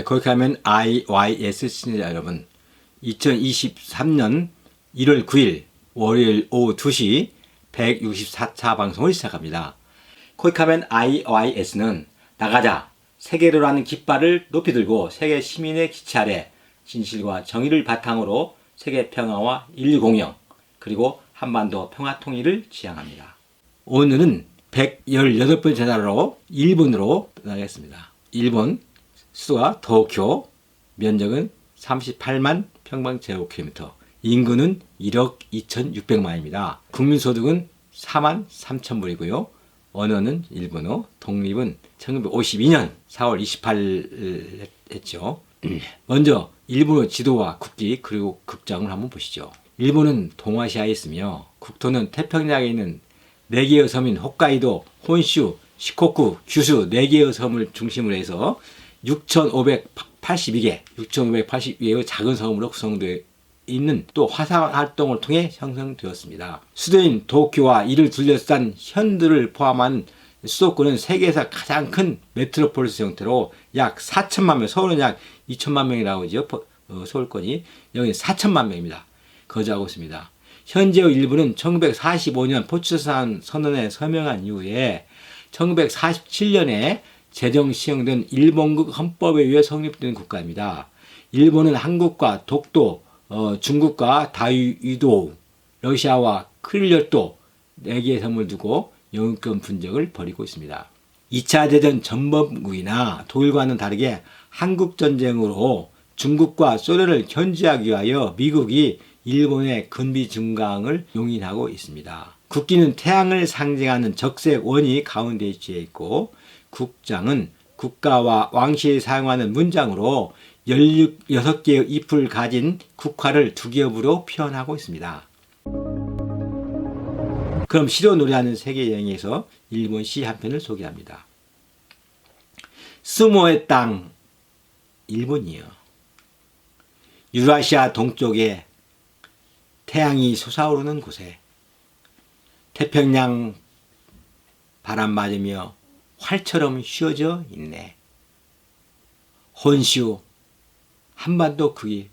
거기 가면 IYS 시청자 여러분, 2023년 1월 9일 월요일 오후 2시 164차 방송을 시작합니다. 거기 가면 IYS는 나가자, 세계로라는 깃발을 높이 들고 세계 시민의 기치 아래 진실과 정의를 바탕으로 세계 평화와 인류 공영, 그리고 한반도 평화 통일을 지향합니다. 오늘은 118번째 나라로 일본으로 떠나겠습니다. 일본 수도가 도쿄, 면적은 38만 평방제곱킬로미터, 인구는 1억 2,600만입니다. 국민소득은 4만 3천 불이고요. 언어는 일본어, 독립은 1952년 4월 28일 했죠. 먼저 일본의 지도와 국기 그리고 국장을 한번 보시죠. 일본은 동아시아에 있으며 국토는 태평양에 있는 4개의 섬인 홋카이도, 혼슈, 시코쿠, 규슈 4개의 섬을 중심으로 해서 6,582개의 작은 섬으로 구성되어 있는 또 화산 활동을 통해 형성되었습니다. 수도인 도쿄와 이를 둘러싼 현들을 포함한 수도권은 세계에서 가장 큰 메트로폴리스 형태로 약 4천만 명, 서울은 약 2천만 명이라고 하죠. 서울권이 여기 4천만 명입니다. 거주하고 있습니다. 현재의 일본은 1945년 포츠산 선언에 서명한 이후에 1947년에 제정 시행된 일본국 헌법에 의해 성립된 국가입니다. 일본은 한국과 독도, 중국과 다유도, 러시아와 크릴열도 4개의 섬을 두고 영유권 분쟁을 벌이고 있습니다. 2차 대전 전범국이나 독일과는 다르게 한국전쟁으로 중국과 소련을 견제하기 위하여 미국이 일본의 군비 증강을 용인하고 있습니다. 국기는 태양을 상징하는 적색 원이 가운데 위치해 있고, 국장은 국가와 왕실이 사용하는 문장으로 16개의 잎을 가진 국화를 2겹으로 표현하고 있습니다. 그럼 시로 노래하는 세계여행에서 일본 시 한 편을 소개합니다. 스모의 땅, 일본이요. 유라시아 동쪽에 태양이 솟아오르는 곳에 태평양 바람 맞으며 활처럼 휘어져 있네. 혼슈, 한반도 크기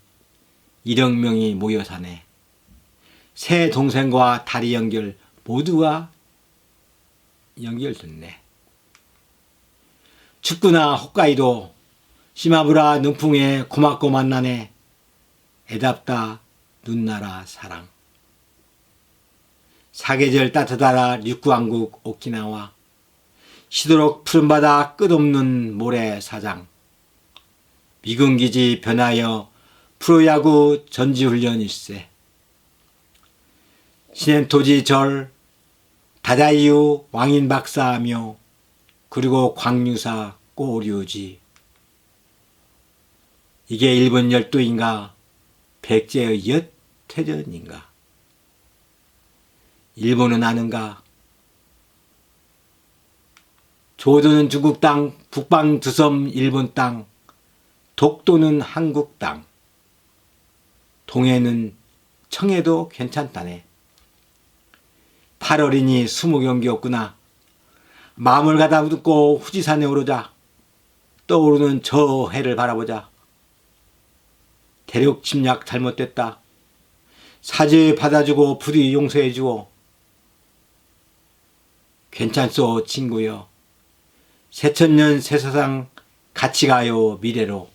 1억 명이 모여 사네. 새 동생과 다리 연결 모두가 연결됐네. 춥구나 홋카이도, 시마부라 능풍에 고맙고 만나네. 애답다 눈나라 사랑. 사계절 따뜻하다 육구왕국 오키나와, 시도록 푸른바다 끝없는 모래사장. 미군기지 변하여 프로야구 전지훈련 일세. 시넨토지 절 다다이유 왕인 박사하며, 그리고 광유사 꼬류지. 이게 일본 열도인가 백제의 옛 태전인가. 일본은 아는가. 조도는 중국 땅, 북방 2섬 일본 땅, 독도는 한국 땅, 동해는 청해도 괜찮다네. 8월이니 20경기였구나. 마음을 가다듬고 후지산에 오르자. 떠오르는 저 해를 바라보자. 대륙 침략 잘못됐다. 사죄 받아주고 부디 용서해주고. 괜찮소 친구여. 새천년 새세상 같이 가요 미래로.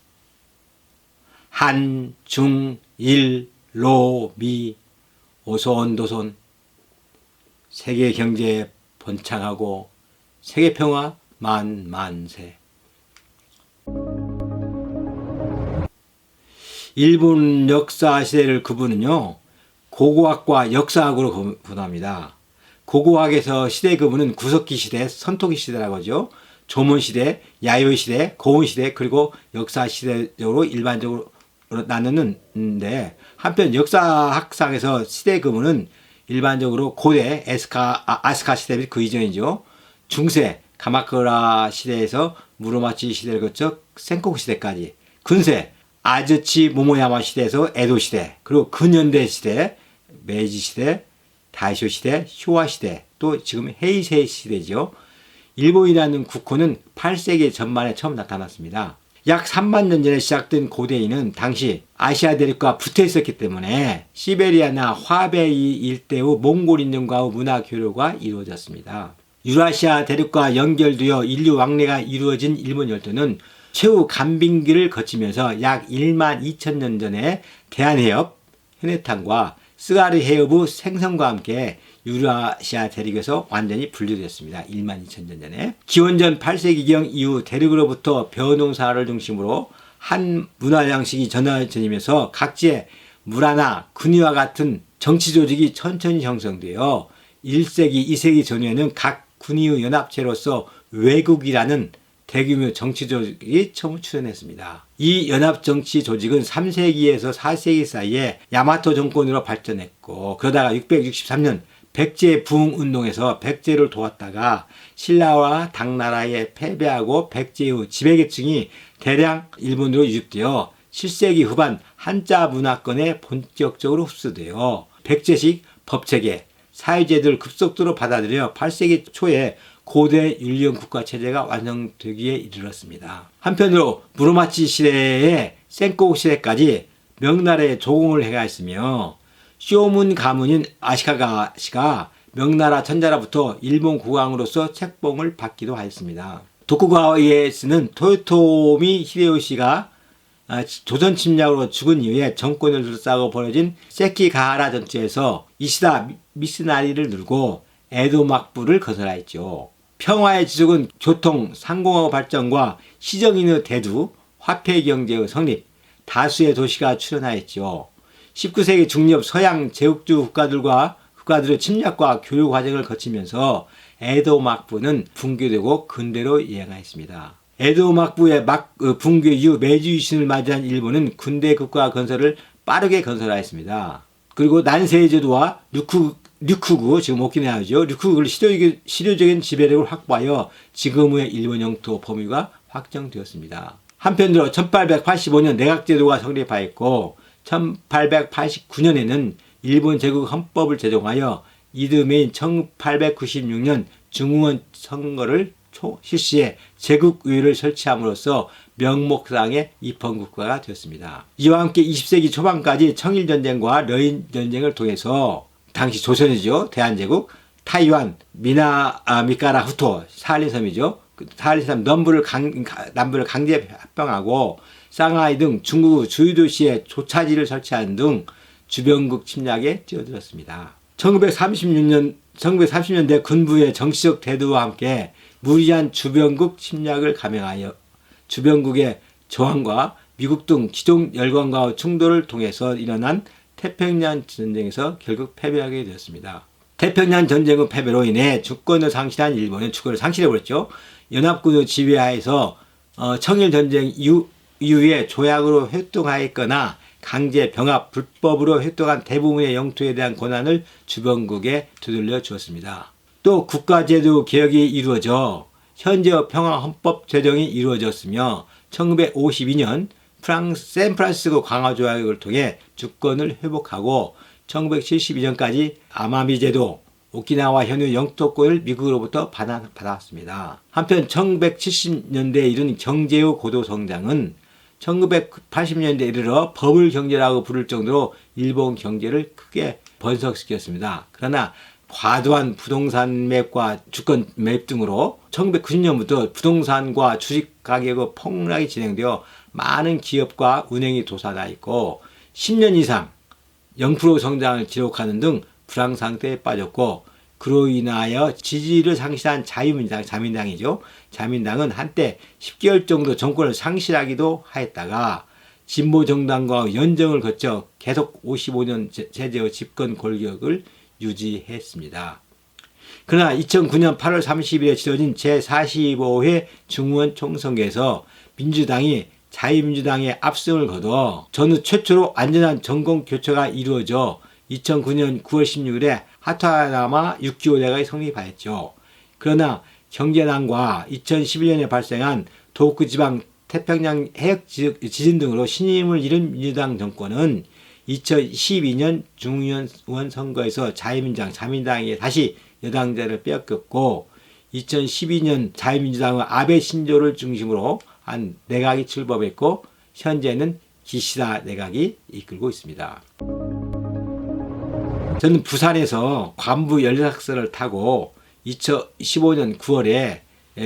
한, 중, 일, 로, 미, 오손, 도손. 세계 경제 번창하고 세계 평화 만만세. 일본 역사 시대를 구분은요, 고고학과 역사학으로 구분합니다. 고고학에서 시대 구분은 구석기 시대, 선토기 시대라고 하죠. 조문시대, 야요시대, 고운시대, 그리고 역사시대적으로 일반적으로 나누는데, 한편 역사학상에서 시대 구분은 일반적으로 고대, 아스카 시대 및 그 이전이죠. 중세, 가마쿠라 시대에서 무로마치 시대를 거쳐 센코쿠 시대까지, 근세, 아즈치 모모야마 시대에서 에도 시대, 그리고 근현대 시대, 메이지 시대, 다이쇼 시대, 쇼와 시대, 또 지금 헤이세이 시대죠. 일본이라는 국호는 8세기 전반에 처음 나타났습니다. 약 3만 년 전에 시작된 고대인은 당시 아시아 대륙과 붙어 있었기 때문에 시베리아나 화베이 일대의 몽골 인종과의 문화 교류가 이루어졌습니다. 유라시아 대륙과 연결되어 인류 왕래가 이루어진 일본 열도는 최후 간빙기를 거치면서 약 1만 2천 년 전에 대한해협, 현해탄과 스가르 해협의 생성과 함께 유라시아 대륙에서 완전히 분리되었습니다. 1만 2천 년 전에. 기원전 8세기경 이후 대륙으로부터 벼농사를 중심으로 한 문화 양식이 전해지면서 각지의 문화나 군의와 같은 정치 조직이 천천히 형성되어 1세기, 2세기 전후에는 각 군의의 연합체로서 외국이라는 대규모 정치 조직이 처음 출현했습니다. 이 연합 정치 조직은 3세기에서 4세기 사이에 야마토 정권으로 발전했고, 그러다가 663년 백제 부흥 운동에서 백제를 도왔다가 신라와 당나라에 패배하고 백제의 지배계층이 대량 일본으로 유입되어 7세기 후반 한자 문화권에 본격적으로 흡수되어 백제식 법체계, 사회제도를 급속도로 받아들여 8세기 초에 고대 율령 국가 체제가 완성되기에 이르렀습니다. 한편으로 무로마치 시대의 센코쿠 시대까지 명나라에 조공을 해가했으며 쇼문 가문인 아시카가시가 명나라 천자로부터 일본 국왕으로서 책봉을 받기도 하였습니다. 도쿠가와 이에스는 토요토미 히데요시가 조선 침략으로 죽은 이후에 정권을 둘러싸고 벌어진 세키가하라 전투에서 이시다 미스나리를 누르고 에도 막부를 건설하였죠. 평화의 지속은 교통, 상공업 발전과 시정인의 대두, 화폐 경제의 성립, 다수의 도시가 출현하였죠. 19세기 중엽 서양 제국주 국가들의 침략과 교류 과정을 거치면서 에도 막부는 붕괴되고 근대로 이행하였습니다. 에도 막부의 붕괴 이후 메이지 유신을 맞이한 일본은 군대 국가 건설을 빠르게 건설하였습니다. 그리고 난세이 제도와 류쿠구, 지금 오키나와죠. 류쿠구를 실효적인 지배력을 확보하여 지금의 일본 영토 범위가 확정되었습니다. 한편으로 1885년 내각제도가 성립하였고 1889년에는 일본 제국 헌법을 제정하여 이듬해인 1896년 중흥원 선거를 실시해 제국의회를 설치함으로써 명목상의 입헌국가가 되었습니다. 이와 함께 20세기 초반까지 청일전쟁과 러일전쟁을 통해서 당시 조선이죠. 대한제국, 타이완, 미카라 후토, 사할린섬이죠. 사할린섬 남부를 강제 합병하고 상하이 등 중국 주요도시에 조차지를 설치하는 등 주변국 침략에 뛰어들었습니다. 1930년대 군부의 정치적 대두와 함께 무리한 주변국 침략을 감행하여 주변국의 저항과 미국 등 기존 열강과의 충돌을 통해서 일어난 태평양 전쟁에서 결국 패배하게 되었습니다. 태평양 전쟁의 패배로 인해 주권을 상실한 일본은 주권을 상실해버렸죠. 연합군의 지휘하에서 청일전쟁 이후에 조약으로 활동하였거나 강제 병합 불법으로 활동한 대부분의 영토에 대한 권한을 주변국에 되돌려 주었습니다. 또 국가제도 개혁이 이루어져 현재의 평화헌법 제정이 이루어졌으며 1952년 샌프란시스코 강화조약을 통해 주권을 회복하고 1972년까지 아마미 제도, 오키나와 현유 영토권을 미국으로부터 받았습니다. 한편 1970년대에 이른 경제의 고도성장은 1980년대에 이르러 버블 경제라고 부를 정도로 일본 경제를 크게 번성시켰습니다. 그러나 과도한 부동산 매입과 주권 매입 등으로 1990년부터 부동산과 주식 가격의 폭락이 진행되어 많은 기업과 은행이 도산하 있고 10년 이상 0% 성장을 기록하는 등 불황 상태에 빠졌고, 그로 인하여 지지를 상실한 자민당이죠. 자민당은 한때 10개월 정도 정권을 상실하기도 하였다가 진보 정당과 연정을 거쳐 계속 55년 체제의 집권 권력을 유지했습니다. 그러나 2009년 8월 30일에 치러진 제45회 중의원 총선거에서 민주당이 자유민주당의 압승을 거둬 전후 최초로 안전한 정권 교체가 이루어져 2009년 9월 16일에 하토야마 6.25 대각이 성립하였죠. 그러나 경제난과 2011년에 발생한 도호쿠 지방 태평양 해역 지진 등으로 신임을 잃은 민주당 정권은 2012년 중의원 선거에서 자민당이 다시 여당자를 빼앗겼고 2012년 자유민주당은 아베 신조를 중심으로 한 내각이 출범했고 현재는 기시다 내각이 이끌고 있습니다. 저는 부산에서 관부 연락선을 타고 2015년 9월에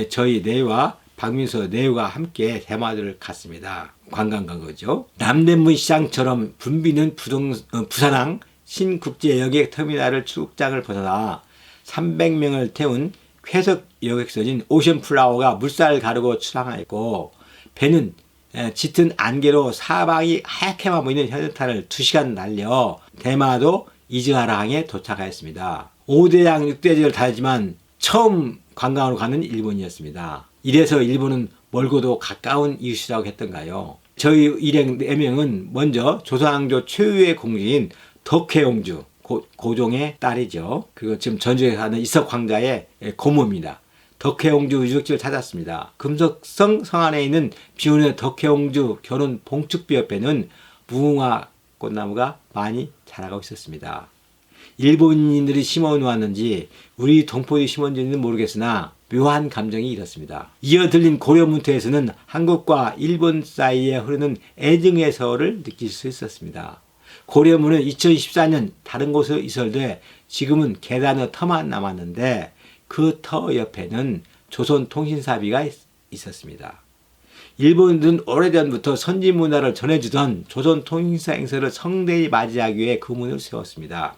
저희 내와 박민서 내우가 함께 대마도를 갔습니다. 관광 간 거죠. 남대문 시장처럼 붐비는 부산항 신국제여객 터미널을 출국장을 벗어나 300명을 태운 쾌속 여객선인 오션플라워가 물살을 가르고 출항하였고, 배는 짙은 안개로 사방이 하얗게만 보이는 현해탄을 2시간 날려 대마도 이즈와라항에 도착하였습니다. 5대양 6대지를 달지만 처음 관광으로 가는 일본이었습니다. 이래서 일본은 멀고도 가까운 이웃이라고 했던가요? 저희 일행 4명은 먼저 조선왕조 최후의 공주인 덕혜옹주, 고종의 딸이죠. 그리고 지금 전주에 사는 이석 황자의 고모입니다. 덕혜옹주 유적지를 찾았습니다. 금속성 성안에 있는 비운의 덕혜옹주 결혼 봉축비 옆에는 무궁화 꽃나무가 많이 자라고 있었습니다. 일본인들이 심어놓았는지 우리 동포들이 심었는지는 모르겠으나 묘한 감정이 일었습니다. 이어 들린 고려문터에서는 한국과 일본 사이에 흐르는 애증의 서를 느낄 수 있었습니다. 고려문은 2014년 다른 곳에 이설돼 지금은 계단의 터만 남았는데 그 터 옆에는 조선통신사비가 있었습니다. 일본은 오래전부터 선진 문화를 전해주던 조선통신사 행사를 성대히 맞이하기 위해 그 문을 세웠습니다.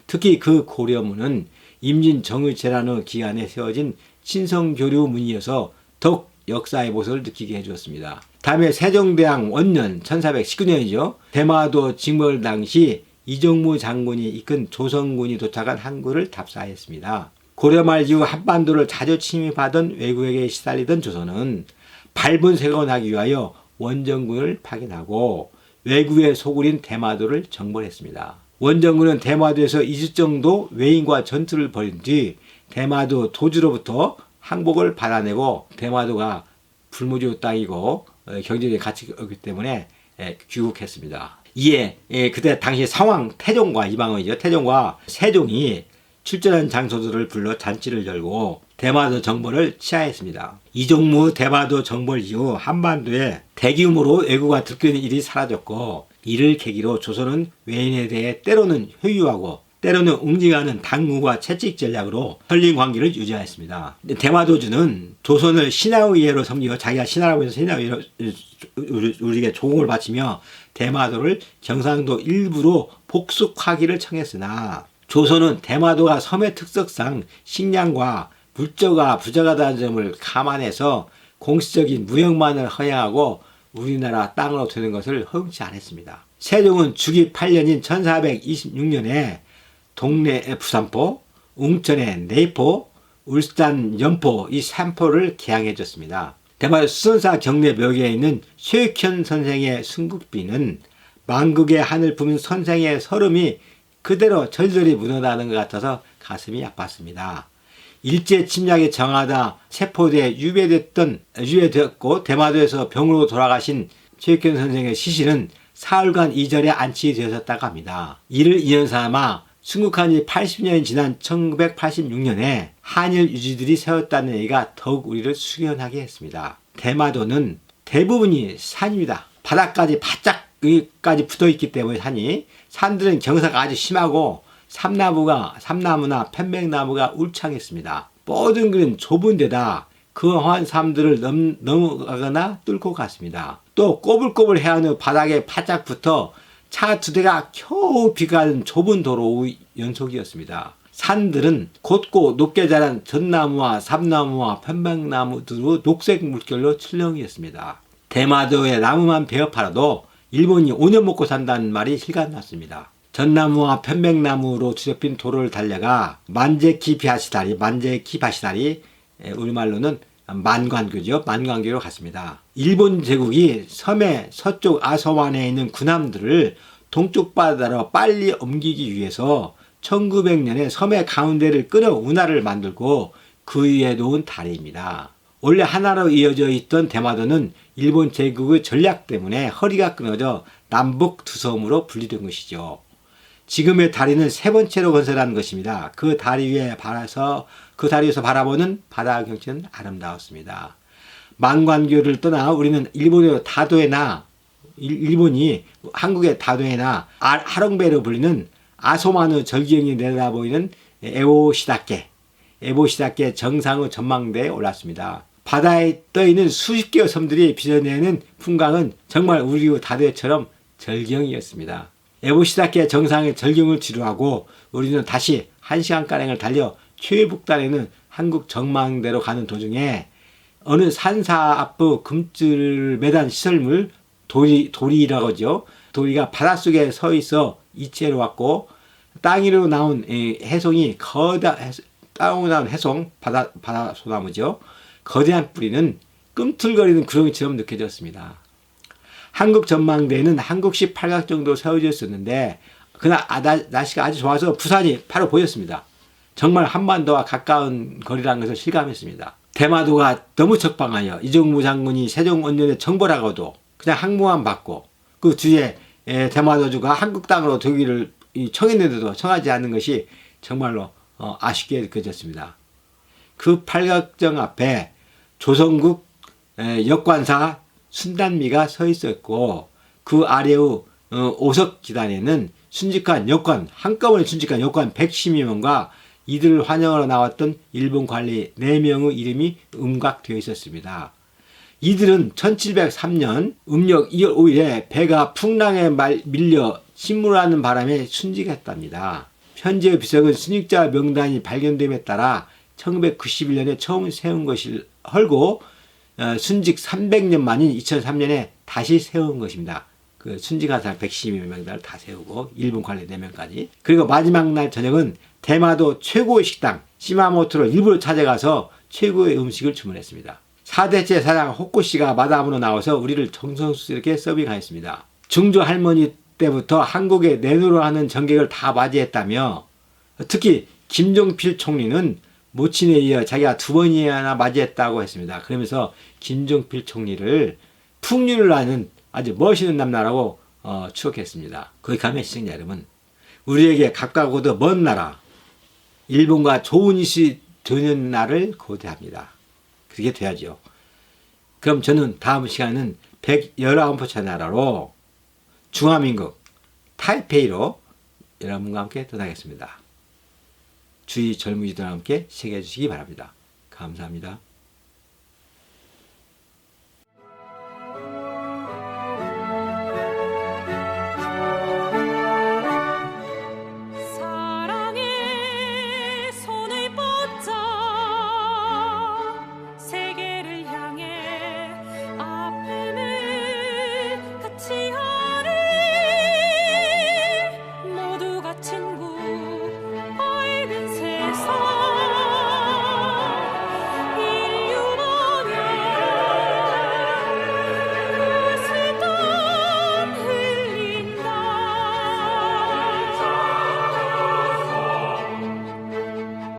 특히 그 고려문은 임진정유재란의 기간에 세워진 친성교류문이어서 더욱 역사의 모습을 느끼게 해주었습니다. 다음에 세종대왕 원년 1419년이죠. 대마도 징벌 당시 이정무 장군이 이끈 조선군이 도착한 항구를 답사하였습니다. 고려 말 이후 한반도를 자주 침입하던 외국에게 시달리던 조선은 밟은 세력을 하기 위하여 원정군을 파견하고 외국의 소굴인 대마도를 정벌했습니다. 원정군은 대마도에서 2주 정도 외인과 전투를 벌인 뒤 대마도 도주로부터 항복을 받아내고, 대마도가 불모지의 땅이고 경제적인 가치가 없기 때문에 귀국했습니다. 이에 그때 당시 상황 태종과 이방원이죠. 태종과 세종이 출전한 장소들을 불러 잔치를 열고 대마도 정벌을 취하했습니다. 이종무 대마도 정벌 이후 한반도에 대규모로 왜구가 들끓는 일이 사라졌고, 이를 계기로 조선은 외인에 대해 때로는 회유하고 때로는 웅징하는 당무와 채찍 전략으로 선린 관계를 유지하였습니다. 대마도주는 조선을 신하의 예로 섬기고 자기가 신하라고 해서 신하의 예로 우리에게 조공을 바치며 대마도를 경상도 일부로 복속하기를 청했으나, 조선은 대마도가 섬의 특성상 식량과 물자가 부족하다는 점을 감안해서 공식적인 무역만을 허용하고 우리나라 땅으로 되는 것을 허용치 않았습니다. 세종은 주기 8년인 1426년에 동래 부산포, 웅천의 내포, 울산 연포 이 3포를 개항해 줬습니다. 대마도 수선사 경내 묘기에 있는 최익현 선생의 순국비는 만국의 하늘 품은 선생의 설움이 그대로 절절히 묻어나는 것 같아서 가슴이 아팠습니다. 일제 침략에 정하다 세포대에 유배되었고 대마도에서 병으로 돌아가신 최익현 선생의 시신은 사흘간 이절에 안치되었다고 합니다. 이를 인연 삼아 순국한 지 80년이 지난 1986년에 한일 유지들이 세웠다는 얘기가 더욱 우리를 숙연하게 했습니다. 대마도는 대부분이 산입니다. 바닥까지 바짝까지 붙어있기 때문에 산들은 경사가 아주 심하고 삼나무나 편백나무가 울창했습니다. 뻗은 좁은 데다 그한 삶들을 넘어가거나 뚫고 갔습니다. 또 꼬불꼬불 해안의 바닥에 바짝 붙어 차 2대가 겨우 비가는 좁은 도로의 연속이었습니다. 산들은 곧고 높게 자란 전나무와 삼나무와 편백나무 등으로 녹색 물결로 출렁이었습니다. 대마도에 나무만 베어 팔아도 일본이 5년 먹고 산다는 말이 실감났습니다. 전나무와 편백나무로 뒤덮인 도로를 달려가 만제키바시다리 우리말로는 만관교죠. 만관교로 갔습니다. 일본 제국이 섬의 서쪽 아서완에 있는 군함들을 동쪽 바다로 빨리 옮기기 위해서 1900년에 섬의 가운데를 끊어 운하를 만들고 그 위에 놓은 다리입니다. 원래 하나로 이어져 있던 대마도는 일본 제국의 전략 때문에 허리가 끊어져 남북 두 섬으로 분리된 것이죠. 지금의 다리는 3번째로 건설한 것입니다. 그 다리에서 바라보는 바다 경치는 아름다웠습니다. 만관교를 떠나 우리는 일본의 다도해나 일본이 한국의 다도해나 하롱베로 불리는 아소마누 절경이 내다보이는 에보시다케 정상의 전망대에 올랐습니다. 바다에 떠있는 수십 개의 섬들이 빚어내는 풍광은 정말 우리 다도해처럼 절경이었습니다. 에보시다케 정상의 절경을 지루하고 우리는 다시 1시간가량을 달려 최북단에 있는 한국 전망대로 가는 도중에 어느 산사 앞의 금줄 매단 시설물 도리라고 하죠. 도리가 바닷속에 서 있어 이체로 왔고 땅 위로 나온 해송이 땅으로 나온 해송 바다소나무죠. 거대한 뿌리는 꿈틀거리는 구렁이처럼 느껴졌습니다. 한국 전망대에는 한국식 팔각 정도 세워져 있었는데 그날 날씨가 아주 좋아서 부산이 바로 보였습니다. 정말 한반도와 가까운 거리라는 것을 실감했습니다. 대마도가 너무 적방하여 이종무 장군이 세종원년에 정벌하고도 그냥 항모만 받고 그 뒤에 대마도주가 한국 땅으로 되기를 청했는데도 청하지 않는 것이 정말로 아쉽게 느껴졌습니다. 그 팔각정 앞에 조선국 역관사 순단미가 서 있었고 그 아래의 오석지단에는 순직한 역관 한꺼번에 순직한 역관 110여 명과 이들을 환영하러 나왔던 일본 관리 4명의 이름이 음각되어 있었습니다. 이들은 1703년 음력 2월 5일에 배가 풍랑에 밀려 침몰하는 바람에 순직했답니다. 현재의 비석은 순직자 명단이 발견됨에 따라 1991년에 처음 세운 것을 헐고 순직 300년 만인 2003년에 다시 세운 것입니다. 그 순직한 사람 110여 명단을 다 세우고 일본 관리 4명까지. 그리고 마지막 날 저녁은 대마도 최고의 식당 시마모토를 일부러 찾아가서 최고의 음식을 주문했습니다. 4대째 사장 호코씨가 마담으로 나와서 우리를 정성스럽게 서빙하였습니다. 중조 할머니 때부터 한국에 내노로 하는 정객을 다 맞이했다며 특히 김종필 총리는 모친에 이어 자기가 2번이나 맞이했다고 했습니다. 그러면서 김종필 총리를 풍류를 하는 아주 멋있는 남나라고 추억했습니다. 거기 가면 시청자 여러분, 우리에게 가깝고도 먼 나라 일본과 좋은 일이 되는 날을 고대합니다. 그렇게 돼야죠. 그럼 저는 다음 시간에는 119번째 나라로 중화민국 타이페이로 여러분과 함께 떠나겠습니다. 주위 젊은이들과 함께 새겨주시기 바랍니다. 감사합니다.